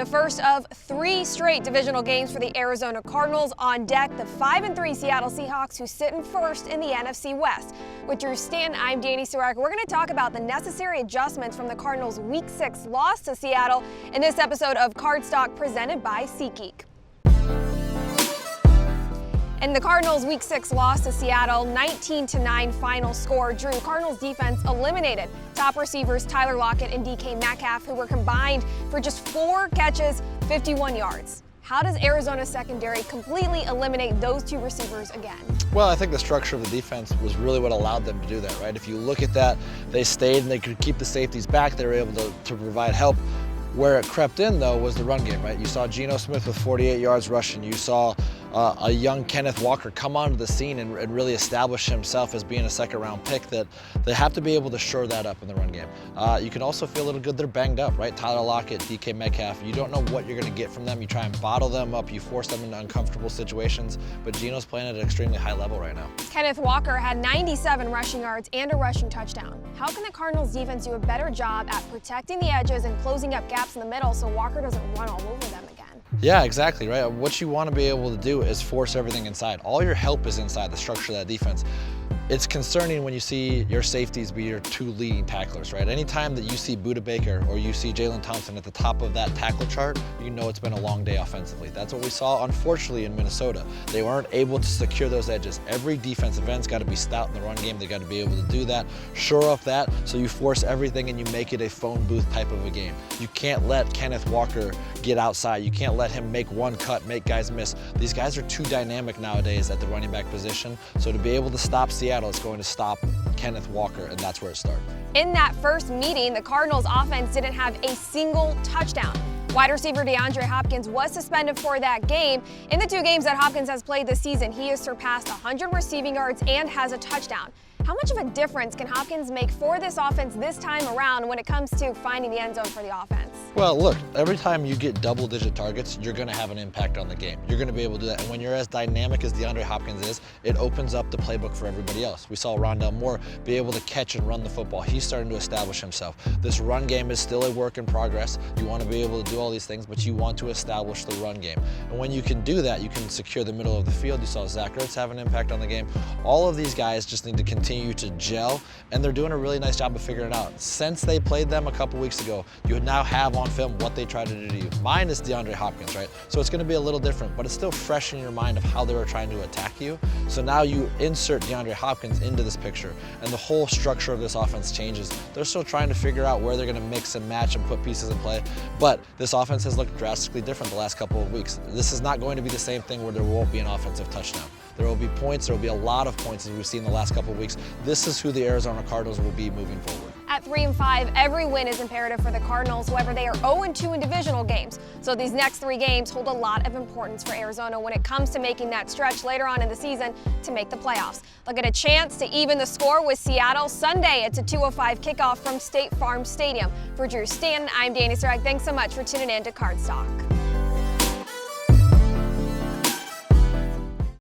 The first of 3 straight divisional games for the Arizona Cardinals. On deck, the 5-3 Seattle Seahawks, who sit in first in the NFC West. With Drew Stanton, I'm Dani Sureck. We're going to talk about the necessary adjustments from the Cardinals' Week 6 loss to Seattle in this episode of Card Stock presented by SeatGeek. In the Cardinals' Week 6 loss to Seattle, 19-9 final score. Drew, Cardinals defense eliminated top receivers Tyler Lockett and DK Metcalf, who were combined for just 4 catches, 51 yards. How does Arizona's secondary completely eliminate those 2 receivers again? Well, I think the structure of the defense was really what allowed them to do that, right? If you look at that, they stayed and they could keep the safeties back. They were able to provide help. Where it crept in, though, was the run game, right? You saw Geno Smith with 48 yards rushing. You saw a young Kenneth Walker come onto the scene and really establish himself as being a second-round pick. That they have to be able to shore that up in the run game. You can also feel a little good they're banged up, right? Tyler Lockett, DK Metcalf, you don't know what you're going to get from them. You try and bottle them up. You force them into uncomfortable situations. But Geno's playing at an extremely high level right now. Kenneth Walker had 97 rushing yards and a rushing touchdown. How can the Cardinals defense do a better job at protecting the edges and closing up gaps in the middle so Walker doesn't run all over them again? Yeah, exactly, right? What you want to be able to do is force everything inside. All your help is inside the structure of that defense. It's concerning when you see your safeties be your 2 leading tacklers, right? Anytime that you see Budda Baker or you see Jalen Thompson at the top of that tackle chart, you know it's been a long day offensively. That's what we saw, unfortunately, in Minnesota. They weren't able to secure those edges. Every defensive end's got to be stout in the run game. They got to be able to do that, shore up that, so you force everything and you make it a phone booth type of a game. You can't let Kenneth Walker get outside. You can't let him make one cut, make guys miss. These guys are too dynamic nowadays at the running back position, so to be able to stop Seattle, it's going to stop Kenneth Walker, and that's where it started. In that first meeting, the Cardinals offense didn't have a single touchdown. Wide receiver DeAndre Hopkins was suspended for that game. In the 2 games that Hopkins has played this season, he has surpassed 100 receiving yards and has a touchdown. How much of a difference can Hopkins make for this offense this time around when it comes to finding the end zone for the offense? Well, look, every time you get double-digit targets, you're going to have an impact on the game. You're going to be able to do that. And when you're as dynamic as DeAndre Hopkins is, it opens up the playbook for everybody else. We saw Rondale Moore be able to catch and run the football. He's starting to establish himself. This run game is still a work in progress. You want to be able to do all these things, but you want to establish the run game. And when you can do that, you can secure the middle of the field. You saw Zach Ertz have an impact on the game. All of these guys just need to continue to gel, and they're doing a really nice job of figuring it out. Since they played them a couple weeks ago, you now have on film what they tried to do to you. Mine is DeAndre Hopkins, right? So it's going to be a little different, but it's still fresh in your mind of how they were trying to attack you. So now you insert DeAndre Hopkins into this picture, and the whole structure of this offense changes. They're still trying to figure out where they're going to mix and match and put pieces in play, but this offense has looked drastically different the last couple of weeks. This is not going to be the same thing where there won't be an offensive touchdown. There will be points, there will be a lot of points as we've seen the last couple of weeks. This is who the Arizona Cardinals will be moving forward. At 3-5, every win is imperative for the Cardinals. However, they are 0-2 in divisional games. So these next 3 games hold a lot of importance for Arizona when it comes to making that stretch later on in the season to make the playoffs. They'll get a chance to even the score with Seattle Sunday. It's a 2:05 kickoff from State Farm Stadium. For Drew Stanton, I'm Dani Sureck. Thanks so much for tuning in to Card Stock.